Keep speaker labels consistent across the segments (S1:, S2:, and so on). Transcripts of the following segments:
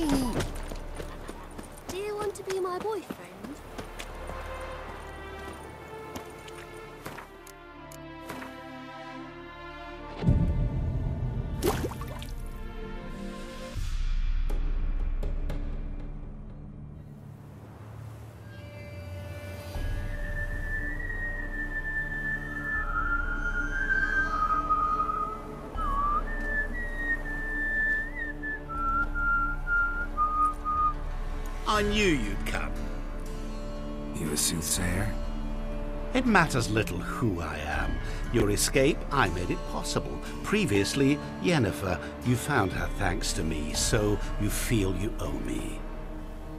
S1: Do you want to be my boyfriend?
S2: I knew you'd come.
S3: You a soothsayer?
S2: It matters little who I am. Your escape, I made it possible. Previously, Yennefer, you found her thanks to me, so you feel you owe me.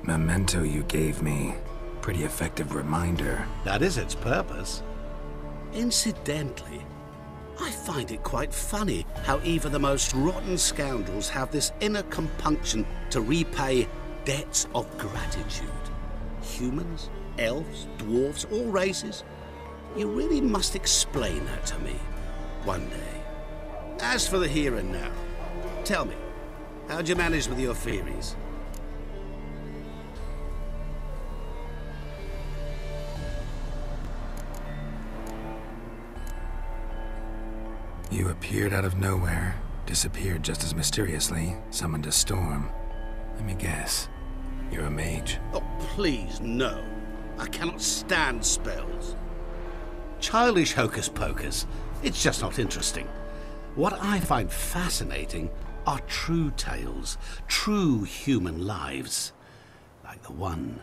S3: Memento you gave me. Pretty effective reminder.
S2: That is its purpose. Incidentally, I find it quite funny how even the most rotten scoundrels have this inner compunction to repay debts of gratitude. Humans, elves, dwarves, all races. You really must explain that to me one day. As for the here and now, tell me, how'd you manage with your theories?
S3: You appeared out of nowhere, disappeared just as mysteriously, summoned a storm. Let me guess. You're a mage.
S2: Oh, please, no. I cannot stand spells. Childish hocus pocus. It's just not interesting. What I find fascinating are true tales, true human lives, like the one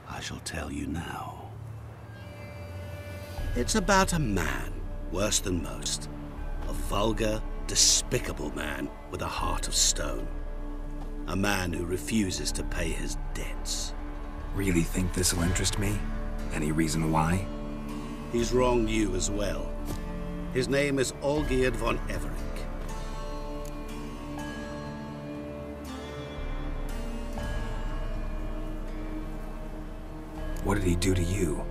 S2: I shall tell you now. It's about a man, worse than most. A vulgar, despicable man with a heart of stone. A man who refuses to pay his debts.
S3: Really think this'll interest me? Any reason why?
S2: He's wronged you as well. His name is Olgierd von Everec.
S3: What did he do to you?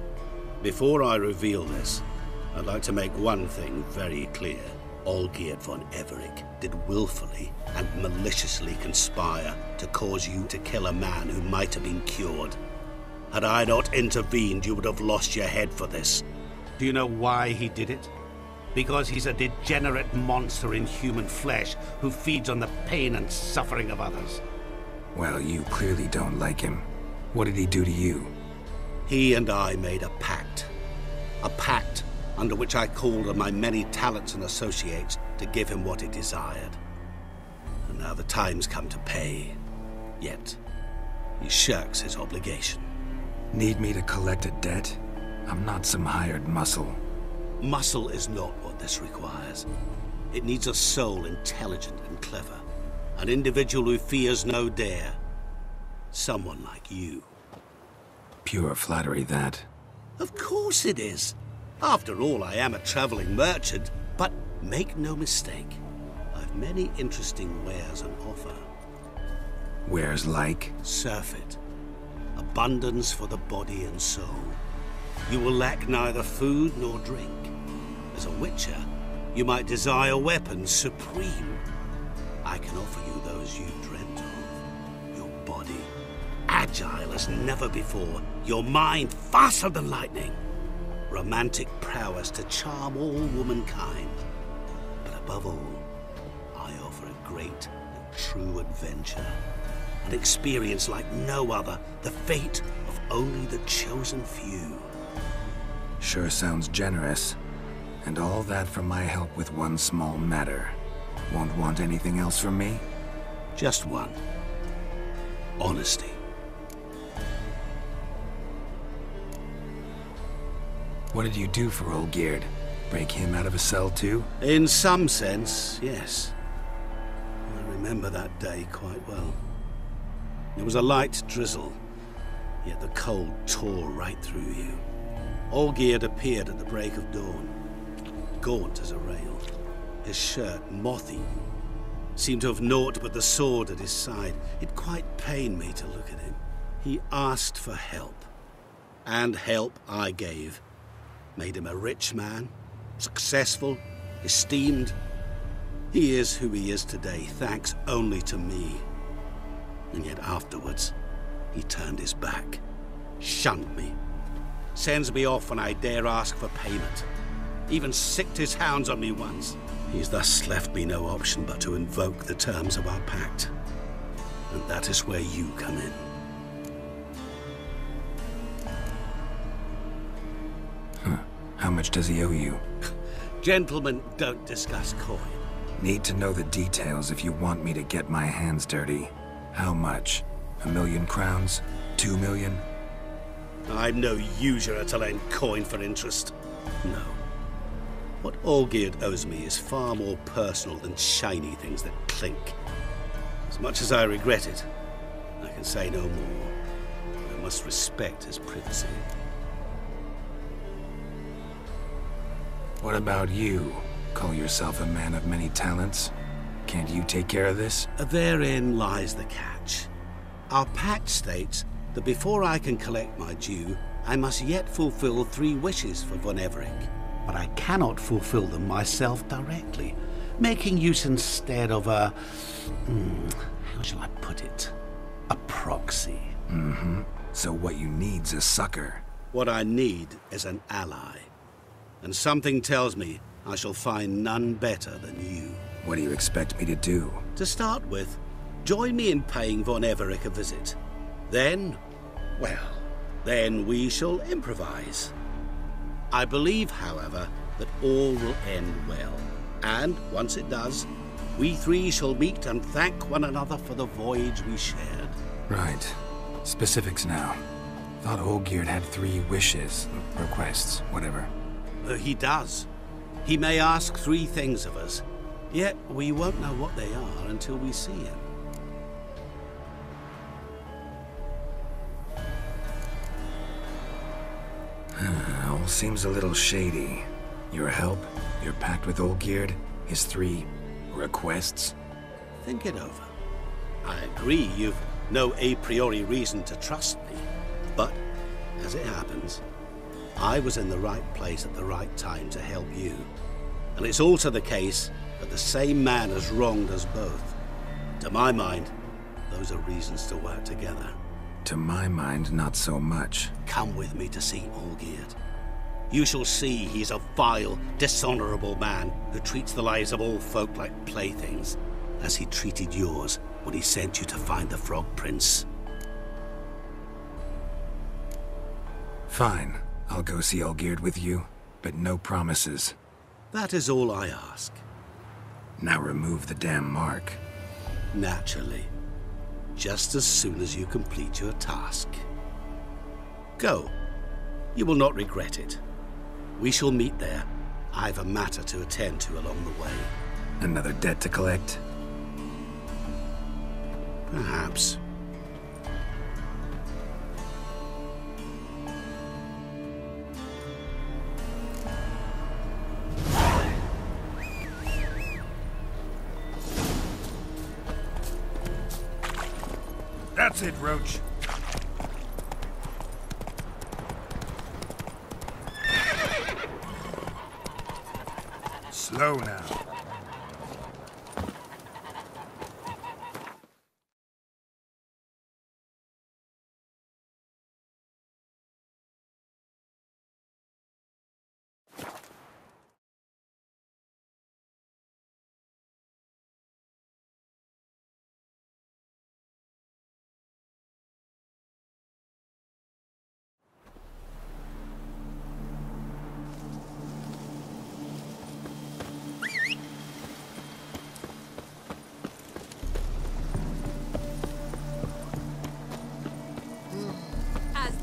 S2: Before I reveal this, I'd like to make one thing very clear. Olgierd von Everec did willfully and maliciously conspire to cause you to kill a man who might have been cured. Had I not intervened, you would have lost your head for this. Do you know why he did it? Because he's a degenerate monster in human flesh who feeds on the pain and suffering of others.
S3: Well, you clearly don't like him. What did he do to you?
S2: He and I made a pact. A pact under which I called on my many talents and associates to give him what he desired. And now the time's come to pay. Yet, he shirks his obligation.
S3: Need me to collect a debt? I'm not some hired muscle.
S2: Muscle is not what this requires. It needs a soul intelligent and clever. An individual who fears no dare. Someone like you.
S3: Pure flattery, that.
S2: Of course it is. After all, I am a traveling merchant, but make no mistake, I've many interesting wares on offer.
S3: Wares like?
S2: Surfeit. Abundance for the body and soul. You will lack neither food nor drink. As a witcher, you might desire weapons supreme. I can offer you those you dreamt of. Your body, agile as never before. Your mind, faster than lightning. Romantic prowess to charm all womankind. But above all, I offer a great and true adventure. An experience like no other, the fate of only the chosen few.
S3: Sure sounds generous. And all that for my help with one small matter. Won't want anything else from me?
S2: Just one. Honesty.
S3: What did you do for Olgierd? Break him out of a cell too?
S2: In some sense, yes. I remember that day quite well. There was a light drizzle, yet the cold tore right through you. Olgierd appeared at the break of dawn, gaunt as a rail, his shirt moth-eaten. Seemed to have naught but the sword at his side. It quite pained me to look at him. He asked for help, and help I gave. Made him a rich man, successful, esteemed. He is who he is today, thanks only to me. And yet afterwards, he turned his back, shunned me, sends me off when I dare ask for payment, even sicked his hounds on me once. He's thus left me no option but to invoke the terms of our pact. And that is where you come in.
S3: How much does he owe you?
S2: Gentlemen don't discuss coin.
S3: Need to know the details if you want me to get my hands dirty. How much? 1,000,000 crowns? 2 million?
S2: I'm no usurer to lend coin for interest. No. What Olgierd owes me is far more personal than shiny things that clink. As much as I regret it, I can say no more. I must respect his privacy.
S3: What about you? Call yourself a man of many talents? Can't you take care of this?
S2: Therein lies the catch. Our pact states that before I can collect my due, I must yet fulfill 3 wishes for von Everec. But I cannot fulfill them myself directly, making use instead of a... how shall I put it? A proxy.
S3: So what you need's a sucker.
S2: What I need is an ally. And something tells me I shall find none better than you.
S3: What do you expect me to do?
S2: To start with, join me in paying von Everec a visit. Then, well, then we shall improvise. I believe, however, that all will end well. And once it does, we 3 shall meet and thank one another for the voyage we shared.
S3: Right. Specifics now. Thought Olgierd had 3 wishes, requests, whatever.
S2: He does. He may ask 3 things of us, yet we won't know what they are until we see him.
S3: All seems a little shady. Your help, your pact with Olgierd, his 3 requests.
S2: Think it over. I agree you've no a priori reason to trust me, but as it happens, I was in the right place at the right time to help you. And it's also the case that the same man has wronged us both. To my mind, those are reasons to work together.
S3: To my mind, not so much.
S2: Come with me to see Olgierd. You shall see he's a vile, dishonorable man who treats the lives of all folk like playthings, as he treated yours when he sent you to find the Frog Prince.
S3: Fine. I'll go see Olgierd with you, but no promises.
S2: That is all I ask.
S3: Now remove the damn mark.
S2: Naturally. Just as soon as you complete your task. Go. You will not regret it. We shall meet there. I've a matter to attend to along the way.
S3: Another debt to collect?
S2: Perhaps.
S4: That's it, Roach. Slow now.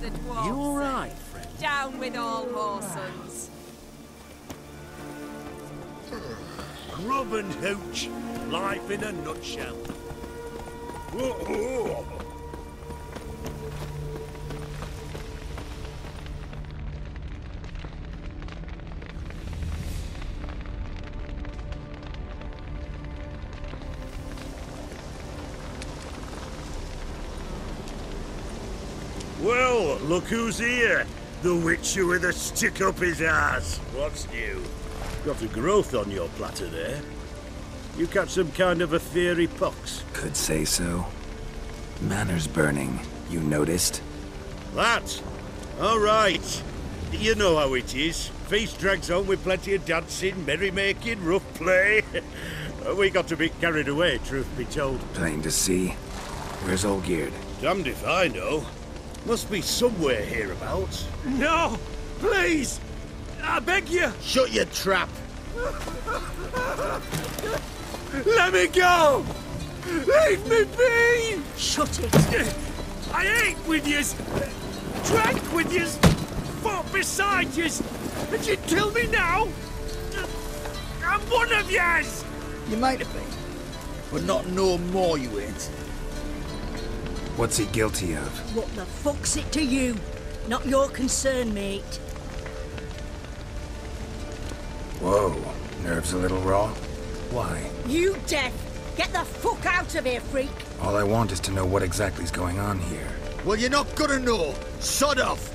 S5: The dwarf
S4: You all
S5: said.
S4: right, friend?
S5: Down with all whoresons.
S4: Grub and hooch. Life in a nutshell. Whoa. Well, look who's here. The Witcher with a stick up his ass. What's new? Got a growth on your platter there. You catch some kind of a fiery pox?
S3: Could say so. Manor's burning. You noticed?
S4: That? All right. You know how it is. Feast drags on with plenty of dancing, merrymaking, rough play. We got a bit carried away, truth be told.
S3: Plain to see. Where's Olgierd?
S4: Damned if I know. Must be somewhere hereabouts.
S6: No! Please! I beg you!
S4: Shut your trap!
S6: Let me go! Leave me be!
S7: Shut it!
S6: I ate with yous! Drank with yous! Fought beside yous! And you kill me now? I'm one of yous!
S8: You might have been, but not no more you ain't.
S3: What's he guilty of?
S7: What the fuck's it to you? Not your concern, mate.
S3: Whoa. Nerves a little raw? Why?
S7: You deaf! Get the fuck out of here, freak!
S3: All I want is to know what exactly is going on here.
S8: Well, you're not gonna know. Sod off.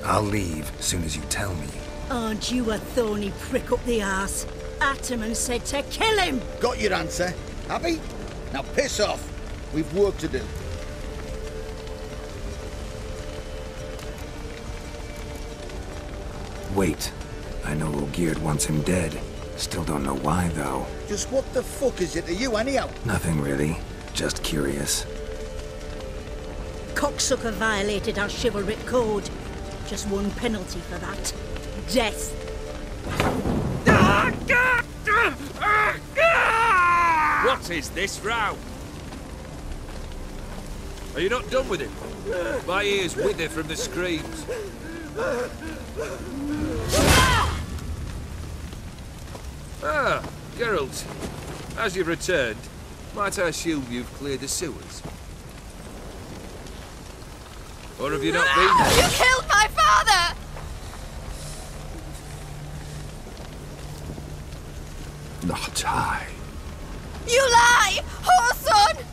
S3: I'll leave as soon as you tell me.
S7: Aren't you a thorny prick up the arse? Ataman said to kill him!
S8: Got your answer. Happy? Now piss off. We've work to do.
S3: Wait. I know Olgierd wants him dead. Still don't know why, though.
S8: Just what the fuck is it to you, anyhow?
S3: Nothing really. Just curious.
S7: Cocksucker violated our chivalric code. Just one penalty for that. Death.
S6: What is this row? Are you not done with it? My ears wither from the screams. Ah, Geralt. As you've returned, might I assume you've cleared the sewers? Or have you not been?
S1: You killed my father!
S3: Not I.
S1: You lie! Whoreson!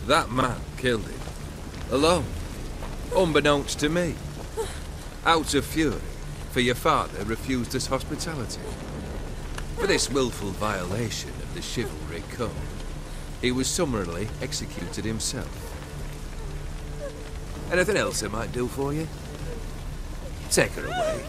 S6: That man killed him. Alone. Unbeknownst to me. Out of fury, for your father refused us hospitality. For this willful violation of the chivalric code, he was summarily executed himself. Anything else I might do for you? Take her away.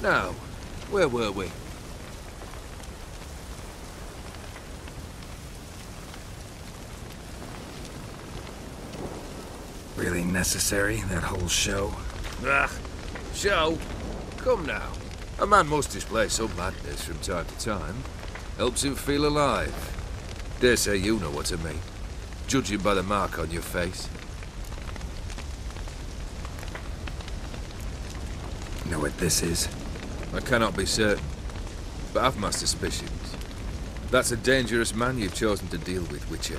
S6: Now, where were we?
S3: Really necessary, that whole show?
S6: Ah, show? Come now. A man must display some madness from time to time. Helps him feel alive. Dare say you know what I mean. Judging by the mark on your face.
S3: Know what this is?
S6: I cannot be certain, but I've my suspicions. That's a dangerous man you've chosen to deal with, Witcher.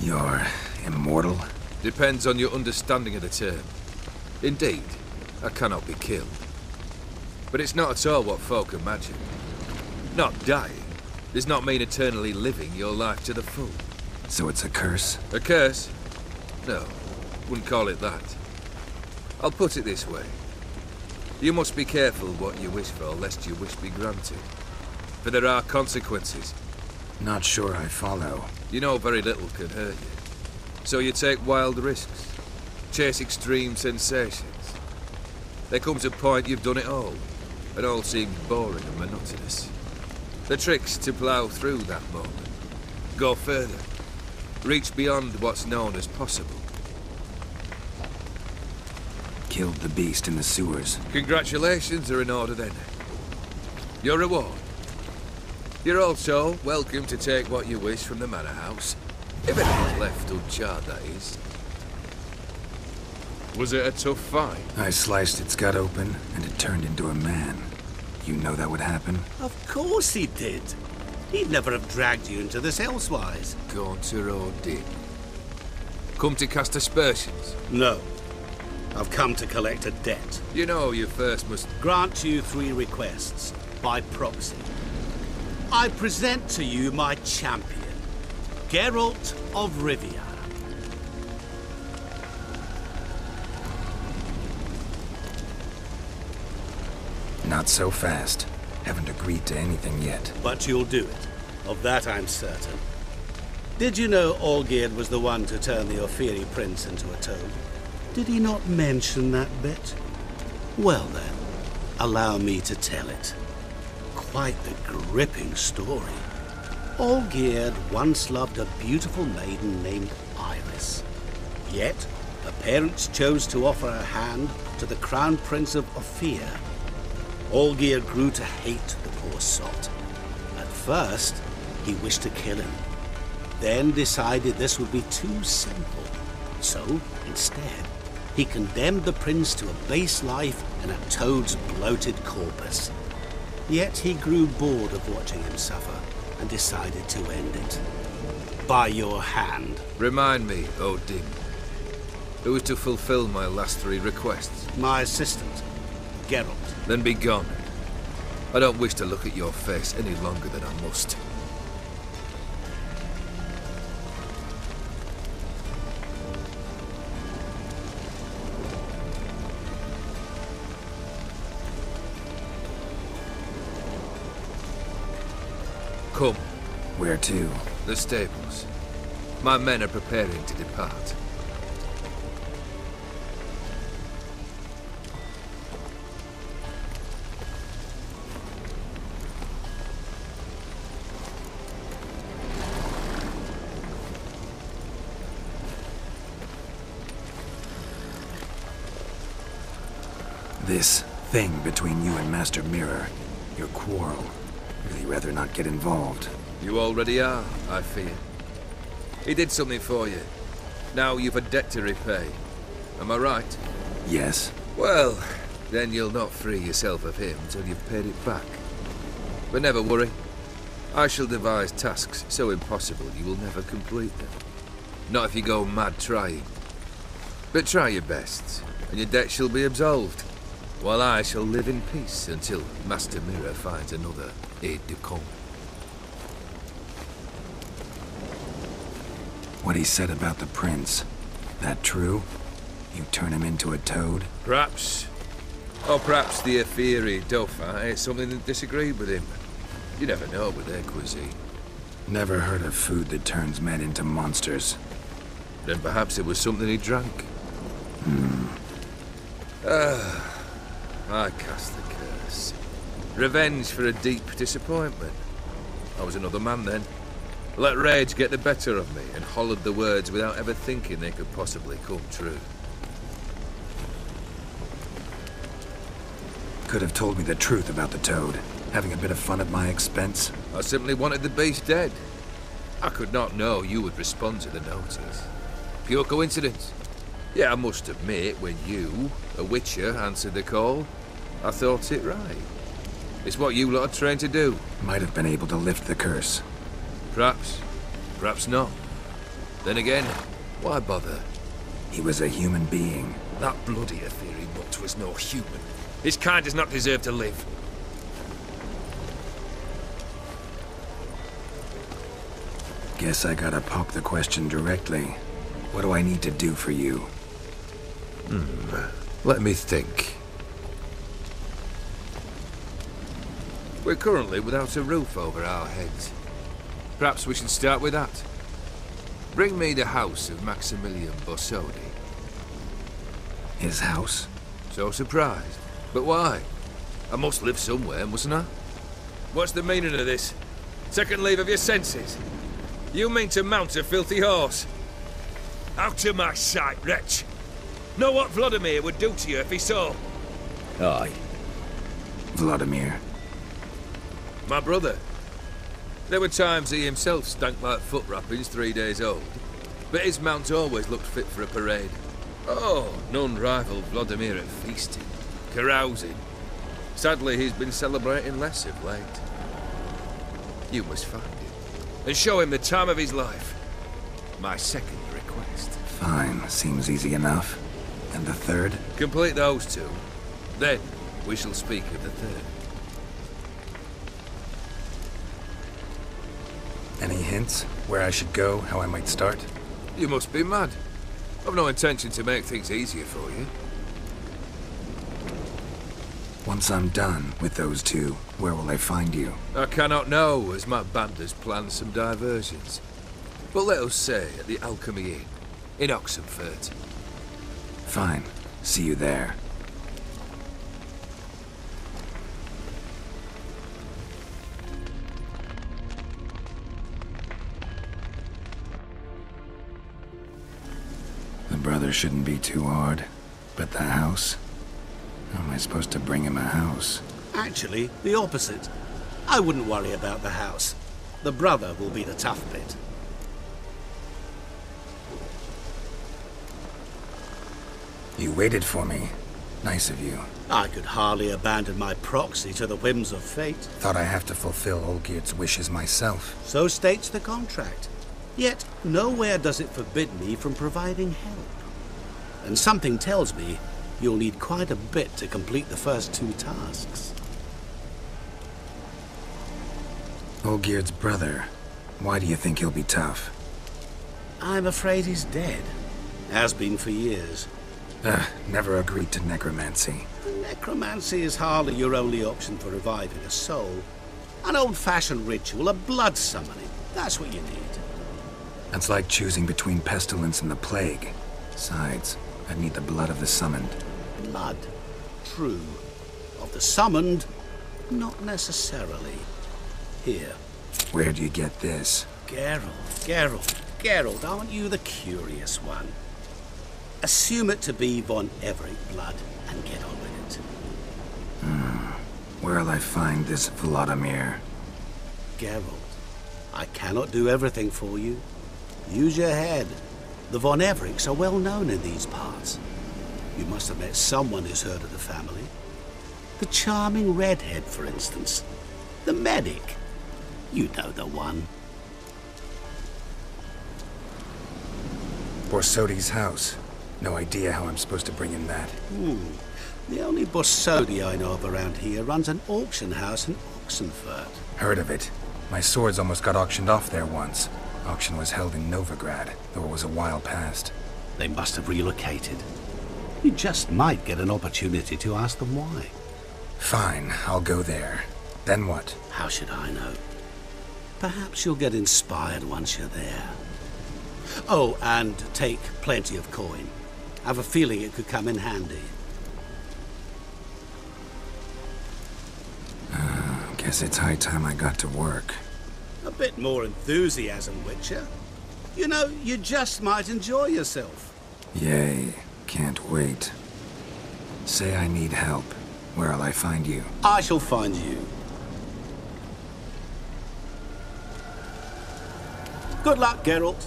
S3: You're immortal?
S6: Depends on your understanding of the term. Indeed, I cannot be killed. But it's not at all what folk imagine. Not dying does not mean eternally living your life to the full.
S3: So it's a curse?
S6: A curse? No, wouldn't call it that. I'll put it this way. You must be careful what you wish for, lest your wish be granted. For there are consequences.
S3: Not sure I follow.
S6: You know very little can hurt you. So you take wild risks. Chase extreme sensations. There comes a point you've done it all, and all seems boring and monotonous. The trick's to plough through that moment. Go further. Reach beyond what's known as possible.
S3: Killed the beast in the sewers.
S6: Congratulations are in order then. Your reward. You're also welcome to take what you wish from the manor house. If anything's left uncharred, that is. Was it a tough fight?
S3: I sliced its gut open, and it turned into a man. You know that would happen?
S2: Of course he did. He'd never have dragged you into this elsewise.
S6: Gauntero did. Come to cast aspersions?
S2: No. I've come to collect a debt.
S6: You know you first must...
S2: Grant you 3 requests, by proxy. I present to you my champion. Geralt of Rivia.
S3: Not so fast. Haven't agreed to anything yet.
S2: But you'll do it. Of that I'm certain. Did you know Olgierd was the one to turn the Ofiri prince into a toad? Did he not mention that bit? Well then, allow me to tell it. Quite the gripping story. Olgierd once loved a beautiful maiden named Iris. Yet, her parents chose to offer her hand to the Crown Prince of Ophir. Olgierd grew to hate the poor sot. At first, he wished to kill him. Then decided this would be too simple. So, instead, he condemned the prince to a base life in a toad's bloated corpus. Yet he grew bored of watching him suffer and decided to end it. By your hand.
S6: Remind me, Odin. Who is to fulfill my last 3 requests?
S2: My assistant, Geralt.
S6: Then be gone. I don't wish to look at your face any longer than I must. Come.
S3: Where to?
S6: The stables. My men are preparing to depart.
S3: This thing between you and Master Mirror, your quarrel. Really rather not get involved.
S6: You already are, I fear. He did something for you. Now you've a debt to repay. Am I right?
S3: Yes.
S6: Well, then you'll not free yourself of him till you've paid it back. But never worry. I shall devise tasks so impossible you will never complete them. Not if you go mad trying. But try your best, and your debt shall be absolved. While I shall live in peace until Master Mirror finds another aide-de-camp.
S3: What he said about the prince, that true? You turn him into a toad?
S6: Perhaps. Or perhaps the Ofiri Dauphin ate something that disagreed with him. You never know with their cuisine.
S3: Never heard of food that turns men into monsters.
S6: Then perhaps it was something he drank. I cast the curse. Revenge for a deep disappointment. I was another man then. Let rage get the better of me and hollered the words without ever thinking they could possibly come true.
S3: Could have told me the truth about the toad. Having a bit of fun at my expense.
S6: I simply wanted the beast dead. I could not know you would respond to the notice. Pure coincidence. Yeah, I must admit, when you, a witcher, answered the call, I thought it right. It's what you lot are trained to do.
S3: Might have been able to lift the curse.
S6: Perhaps. Perhaps not. Then again, why bother?
S3: He was a human being.
S6: That bloody Ofiri mutt was no human. His kind does not deserve to live.
S3: Guess I gotta poke the question directly. What do I need to do for you?
S6: Let me think. We're currently without a roof over our heads. Perhaps we should start with that. Bring me the house of Maximilian Borsodi.
S3: His house?
S6: So surprised. But why? I must live somewhere, mustn't I? What's the meaning of this? Second leave of your senses? You mean to mount a filthy horse? Out of my sight, wretch! Know what Vladimir would do to you if he saw?
S8: Aye.
S3: Vladimir.
S6: My brother. There were times he himself stank like foot wrappings 3 days old, but his mount always looked fit for a parade. Oh, none rivaled Vladimir at feasting, carousing. Sadly, he's been celebrating less of late. You must find him, and show him the time of his life. My second request.
S3: Fine, seems easy enough. And the third?
S6: Complete those two. Then, we shall speak of the third.
S3: Any hints? Where I should go, how I might start?
S6: You must be mad. I've no intention to make things easier for you.
S3: Once I'm done with those two, where will I find you?
S6: I cannot know, as my band has planned some diversions. But let us say at the Alchemy Inn, in Oxenfurt.
S3: Fine. See you there. The brother shouldn't be too hard. But the house? How am I supposed to bring him a house?
S2: Actually, the opposite. I wouldn't worry about the house. The brother will be the tough bit.
S3: You waited for me. Nice of you.
S2: I could hardly abandon my proxy to the whims of fate.
S3: Thought I have to fulfill Olgierd's wishes myself.
S2: So states the contract. Yet, nowhere does it forbid me from providing help. And something tells me you'll need quite a bit to complete the first two tasks.
S3: Olgierd's brother. Why do you think he'll be tough?
S2: I'm afraid he's dead. Has been for years.
S3: Never agreed to necromancy.
S2: Necromancy is hardly your only option for reviving a soul. An old-fashioned ritual, a blood summoning. That's what you need.
S3: That's like choosing between pestilence and the plague. Besides, I'd need the blood of the summoned.
S2: Blood. True. Of the summoned, not necessarily. Here.
S3: Where do you get this?
S2: Geralt, aren't you the curious one? Assume it to be von Everett blood and get on with it.
S3: Where'll I find this Vladimir?
S2: Geralt, I cannot do everything for you. Use your head. The von Evericks are well known in these parts. You must have met someone who's heard of the family. The charming redhead, for instance. The medic. You know the one.
S3: Borsodi's house. No idea how I'm supposed to bring in that.
S2: The only Borsodi I know of around here runs an auction house in Oxenfurt.
S3: Heard of it. My swords almost got auctioned off there once. Auction was held in Novigrad, though it was a while past.
S2: They must have relocated. You just might get an opportunity to ask them why.
S3: Fine, I'll go there. Then what?
S2: How should I know? Perhaps you'll get inspired once you're there. Oh, and take plenty of coin. Have a feeling it could come in handy.
S3: Guess it's high time I got to work.
S2: A bit more enthusiasm, Witcher. You know, you just might enjoy yourself.
S3: Yay, can't wait. Say I need help. Where'll I find you?
S2: I shall find you. Good luck, Geralt.